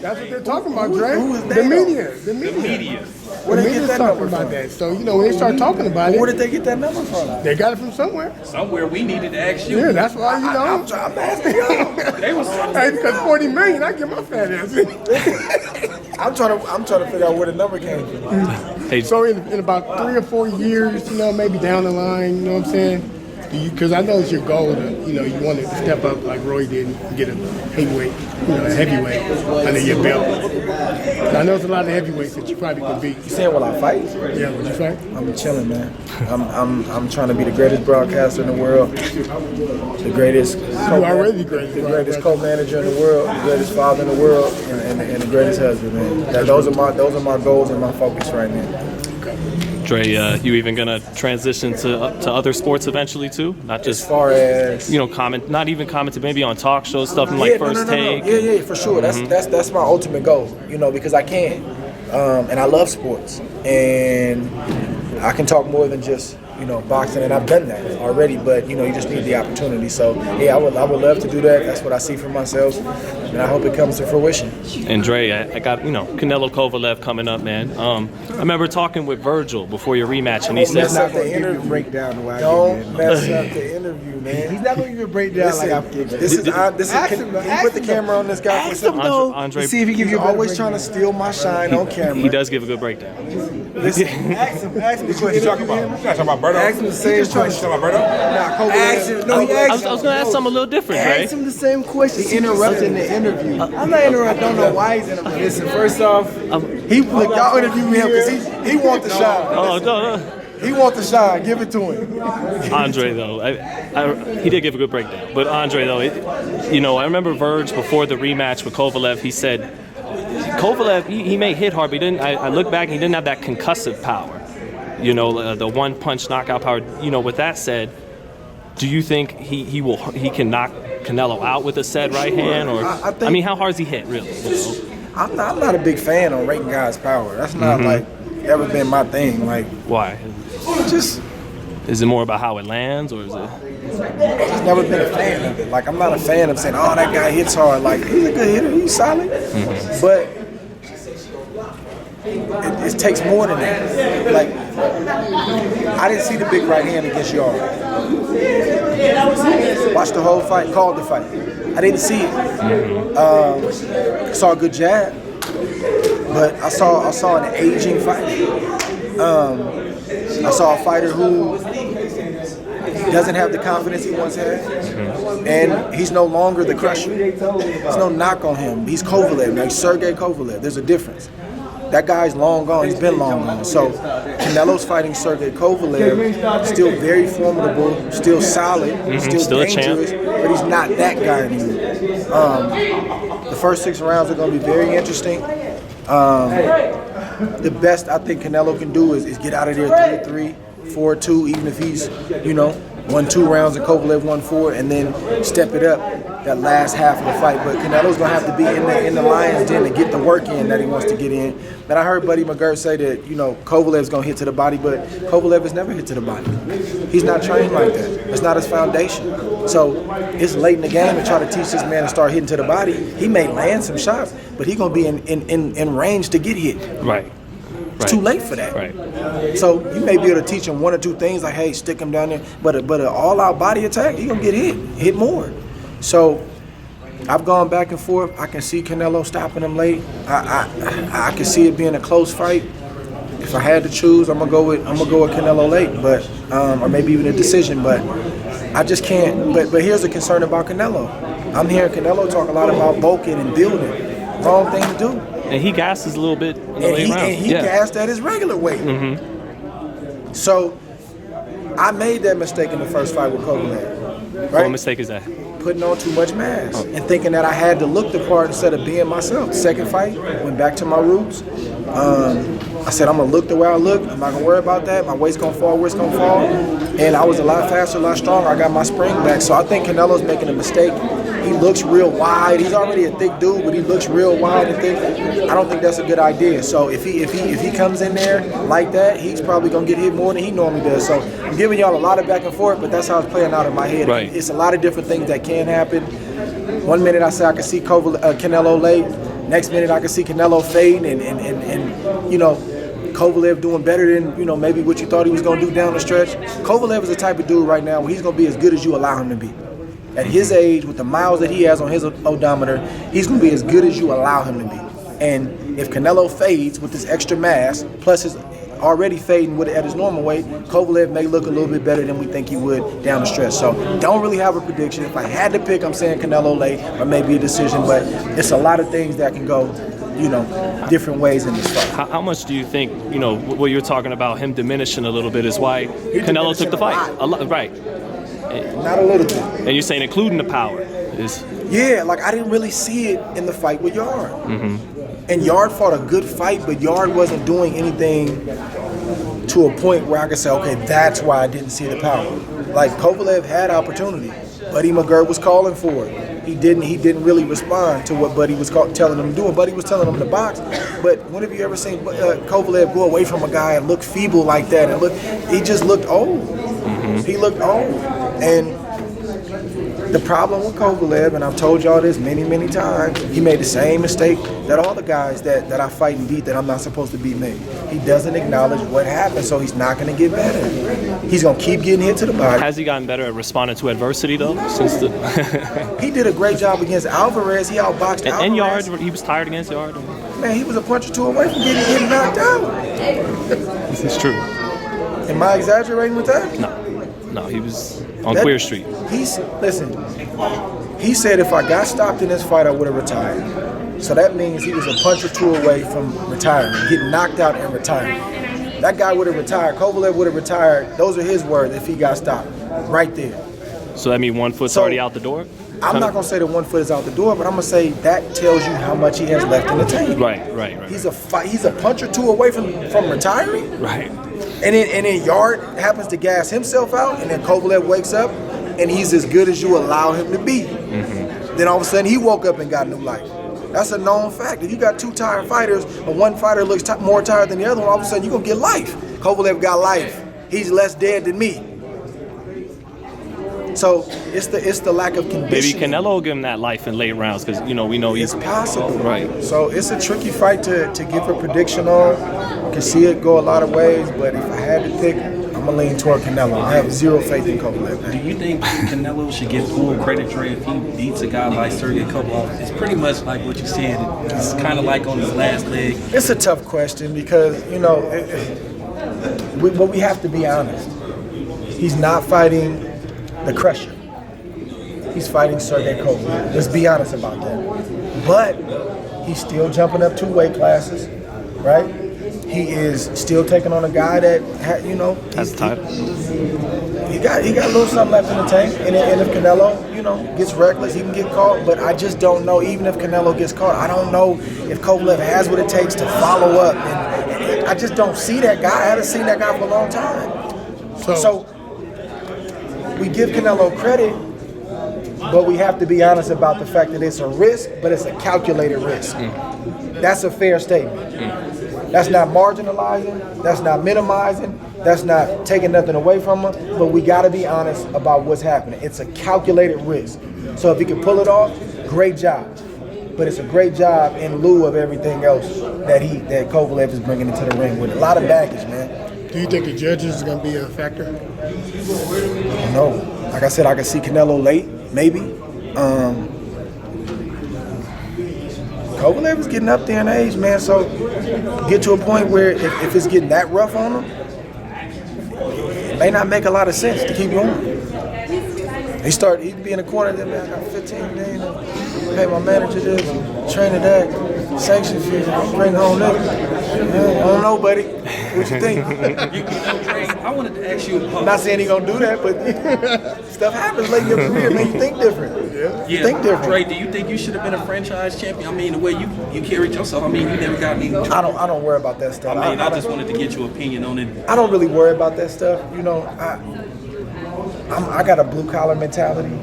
That's what they're talking about, Dre. Who is The they, media. The media. Where they get that number about from? that. So, you know, when they start talking about it, Where did they get that number from? they got it from somewhere. Somewhere we needed to ask you. Yeah, that's why, you know. I'm asking y'all. They was Hey, because 40 million, I get my fat ass in. I'm trying to figure out where the number came from. Hey, So in about 3 or 4 years, you know, maybe down the line, you know what I'm saying? Because I know it's your goal to, you know, you want to step up like Roy did and get a heavyweight, you know, a heavyweight under your belt. I know there's a lot of heavyweights that you probably could beat. You saying will I fight? Yeah, would you fight? I'm chilling, man. I'm trying to be the greatest broadcaster in the world, the greatest. You already the greatest. The greatest co-manager in the world, the greatest father in the world, and the greatest husband, man. Those are my goals and my focus right now. Dre, you even gonna transition to other sports eventually too? Not just As far as not even commenting maybe on talk shows, stuff in like First Take. Yeah, for sure. That's my ultimate goal. You know, because I can, and I love sports, and I can talk more than just boxing, and I've done that already. But you just need the opportunity. So yeah, I would love to do that. That's what I see for myself, and I hope it comes to fruition. And Dre, I got Canelo Kovalev coming up, man. I remember talking with Virgil before your rematch, and he said, Mess up the interview breakdown. Don't mess up the interview, man. He's not going to give you a breakdown like I'm giving. This is. Can you put the camera on this guy for a second? Andre, See if he gives you always trying to steal my shine on camera. He does give a good breakdown. Listen, Ask him. What you talking about? You talking about Berto? ask him the same You talking question. about Berto? Ask him. No, he I asked was going to ask something a little different, Dre. Ask him the same question. He interrupted the interview. I'm not interrupting. I don't know why he's interrupting. Listen, first off, Y'all interview him because he want the shine. Oh, no. He want the shine. Give it to him. Andre, though, he did give a good breakdown. But Andre, though, I remember Verge before the rematch with Kovalev, he said, Kovalev, he may hit hard, but he didn't. I look back, he didn't have that concussive power. The one-punch knockout power. With that said, do you think he can knock Canelo out with a said right hand? Or I mean, how hard is he hit, really? I'm not a big fan on rating guys' power. That's not like ever been my thing. Like, Why? just Is it more about how it lands, or is it? I've never been a fan of it. Like, I'm not a fan of saying, oh, that guy hits hard. Like, he's a good hitter. He's solid. But it takes more than that. Like, I didn't see the big right hand against Yard. Watched the whole fight, called the fight. I didn't see it. Saw a good jab, but I saw an aging fighter. I saw a fighter who doesn't have the confidence he once had, and he's no longer the crusher. There's no knock on him. He's Kovalev, like Sergey Kovalev. There's a difference. That guy's long gone. He's been long gone. So Canelo's fighting Sergey Kovalev, still very formidable, still solid, still dangerous, but he's not that guy anymore. The first 6 rounds are going to be very interesting. The best I think Canelo can do is get out of there 3-3, 4-2, even if he's, won 2 rounds and Kovalev won 4, and then step it up that last half of the fight. But Canelo's gonna have to be in the lion's den to get the work in that he wants to get in. And I heard Buddy McGirt say that Kovalev's gonna hit to the body, but Kovalev has never hit to the body. He's not trained like that. That's not his foundation. So it's late in the game to try to teach this man to start hitting to the body. He may land some shots, but he's gonna be in range to get hit. Right. It's too late for that. Right. So you may be able to teach him 1 or 2 things like, hey, stick him down there. But an all-out body attack, he's gonna get hit more. So I've gone back and forth. I can see Canelo stopping him late. I can see it being a close fight. If I had to choose, I'm gonna go with Canelo late, but or maybe even a decision. But I just can't. But here's a concern about Canelo. I'm hearing Canelo talk a lot about bulking and building. Wrong thing to do. And he gasses a little bit in the late round. And he gassed at his regular weight. So I made that mistake in the first fight with Kovalev. Right? What mistake is that? Putting on too much mass and thinking that I had to look the part instead of being myself. Second fight, went back to my roots. I said, I'm gonna look the way I look. I'm not gonna worry about that. My weight's gonna fall where it's gonna fall. And I was a lot faster, a lot stronger. I got my spring back. So I think Canelo's making a mistake. He looks real wide. He's already a thick dude, but he looks real wide and thick. I don't think that's a good idea. So if he comes in there like that, he's probably gonna get hit more than he normally does. So I'm giving y'all a lot of back and forth, but that's how it's playing out in my head. Right. It's a lot of different things that can happen. One minute I say I can see Canelo late. Next minute, I can see Canelo fading and you know, Kovalev doing better than, you know, maybe what you thought he was going to do down the stretch. Kovalev is the type of dude right now where he's going to be as good as you allow him to be. At his age, with the miles that he has on his odometer, he's going to be as good as you allow him to be. And if Canelo fades with this extra mass, plus his already fading with it at his normal weight, Kovalev may look a little bit better than we think he would down the stretch. So don't really have a prediction. If I had to pick, I'm saying Canelo late or maybe a decision, but it's a lot of things that can go, you know, different ways in this fight. How much do you think, you know, what you're talking about him diminishing a little bit is why Canelo took the fight? A lot, right. Not a little bit. And you're saying including the power is... Yeah, like I didn't really see it in the fight with Yard. And Yard fought a good fight, but Yard wasn't doing anything to a point where I could say, okay, that's why I didn't see the power. Like Kovalev had opportunity. Buddy McGirt was calling for it. He didn't really respond to what Buddy was telling him to do. And Buddy was telling him to box. But when have you ever seen Kovalev go away from a guy and look feeble like that? And he just looked old. He looked old. And the problem with Kovalev, and I've told y'all this many, many times, he made the same mistake that all the guys that I fight and beat that I'm not supposed to beat made. He doesn't acknowledge what happened, so he's not going to get better. He's going to keep getting hit to the body. Has he gotten better at responding to adversity, though? Since He did a great job against Alvarez. He outboxed Alvarez. And Yard, he was tired against Yard. Man, he was a punch or two away from getting knocked out. This is true. Am I exaggerating with that? No, he was on Queer Street. Listen, he said if I got stopped in this fight, I would have retired. So that means he was a punch or two away from retiring, getting knocked out and retiring. That guy would have retired. Kovalev would have retired. Those are his words if he got stopped right there. So that means one foot's already out the door? I'm not going to say that one foot is out the door, but I'm going to say that tells you how much he has left in the tank. Right. He's a punch or two away from retiring. Right. And then Yard happens to gas himself out, and then Kovalev wakes up, and he's as good as you allow him to be. Then all of a sudden, he woke up and got new life. That's a known fact. If you got two tired fighters, and one fighter looks more tired than the other one, all of a sudden, you're going to get life. Kovalev got life. He's less dead than me. So it's the lack of conditioning. Maybe Canelo will give him that life in late rounds because, you know, we know he's... It's possible. Right. So it's a tricky fight to give a prediction on. You can see it go a lot of ways, but if I had to pick, I'm going to lean toward Canelo. I have zero faith in Kovalev. Do you think Canelo should get full credit, Trey, if he beats a guy like Sergey Kovalev? It's pretty much like what you said. It's kind of like on his last leg. It's a tough question because, you know, but we have to be honest. He's not fighting the Crusher. He's fighting Sergey Kovalev. Let's be honest about that. But he's still jumping up 2 weight classes, right? He is still taking on a guy that, you know, That's the title. He got a little something left in the tank. And if Canelo, you know, gets reckless, he can get caught. But I just don't know. Even if Canelo gets caught, I don't know if Kovalev has what it takes to follow up. And I just don't see that guy. I haven't seen that guy for a long time. So we give Canelo credit, but we have to be honest about the fact that it's a risk, but it's a calculated risk. That's a fair statement. That's not marginalizing, that's not minimizing, that's not taking nothing away from him, but we gotta be honest about what's happening. It's a calculated risk. So if he can pull it off, great job. But it's a great job in lieu of everything else that Kovalev is bringing into the ring with a lot of baggage, man. Do you think the judges is going to be a factor? No. Like I said, I can see Canelo late, maybe. Kovalev is getting up there in age, man, so get to a point where if it's getting that rough on him, it may not make a lot of sense to keep going. He'd be in the corner, then, man, I got 15 million, pay my manager this, trainer that, sanction fees, bring home this. I don't know, buddy. What you think? I wanted to ask you. I'm not saying he's gonna do that, but stuff happens late in your career, man. You think different. You think different. Trey, do you think you should have been a franchise champion? I mean, the way you carried yourself. I mean, you never got any. I don't worry about that stuff. I mean, I just wanted to get your opinion on it. I don't really worry about that stuff. You know, I got a blue collar mentality,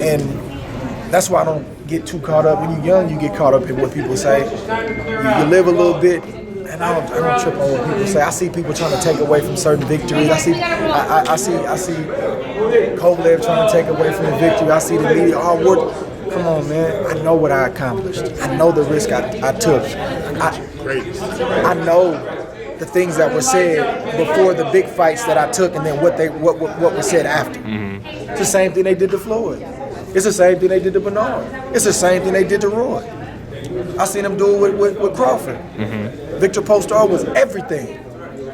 and that's why I don't get too caught up. When you're young, you get caught up in what people say. You live a little bit. And I don't trip on what people say. I see people trying to take away from certain victories. I see Kovalev trying to take away from the victory. I see the media, come on, man. I know what I accomplished. I know the risk I took. I know the things that were said before the big fights that I took, and then what was said after. It's the same thing they did to Floyd. It's the same thing they did to Bernard. It's the same thing they did to Roy. I seen them do it with Crawford. Victor Postar was everything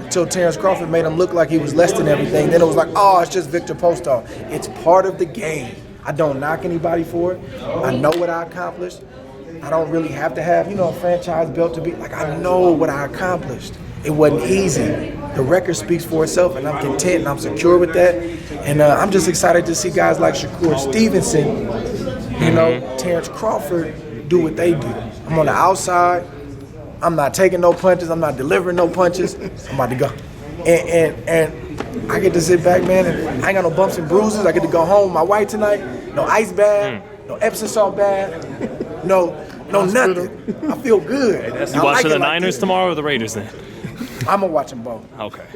until Terrence Crawford made him look like he was less than everything. Then it was like, oh, it's just Victor Postar. It's part of the game. I don't knock anybody for it. I know what I accomplished. I don't really have to have, a franchise belt to be like, I know what I accomplished. It wasn't easy. The record speaks for itself, and I'm content and I'm secure with that. And I'm just excited to see guys like Shakur Stevenson, Terrence Crawford do what they do. I'm on the outside. I'm not taking no punches. I'm not delivering no punches. I'm about to go. And I get to sit back, man, and I ain't got no bumps and bruises. I get to go home with my wife tonight. No ice bath, no Epsom salt bath, no nothing. I feel good. You watching the Niners tomorrow or the Raiders then? I'm going to watch them both. Okay.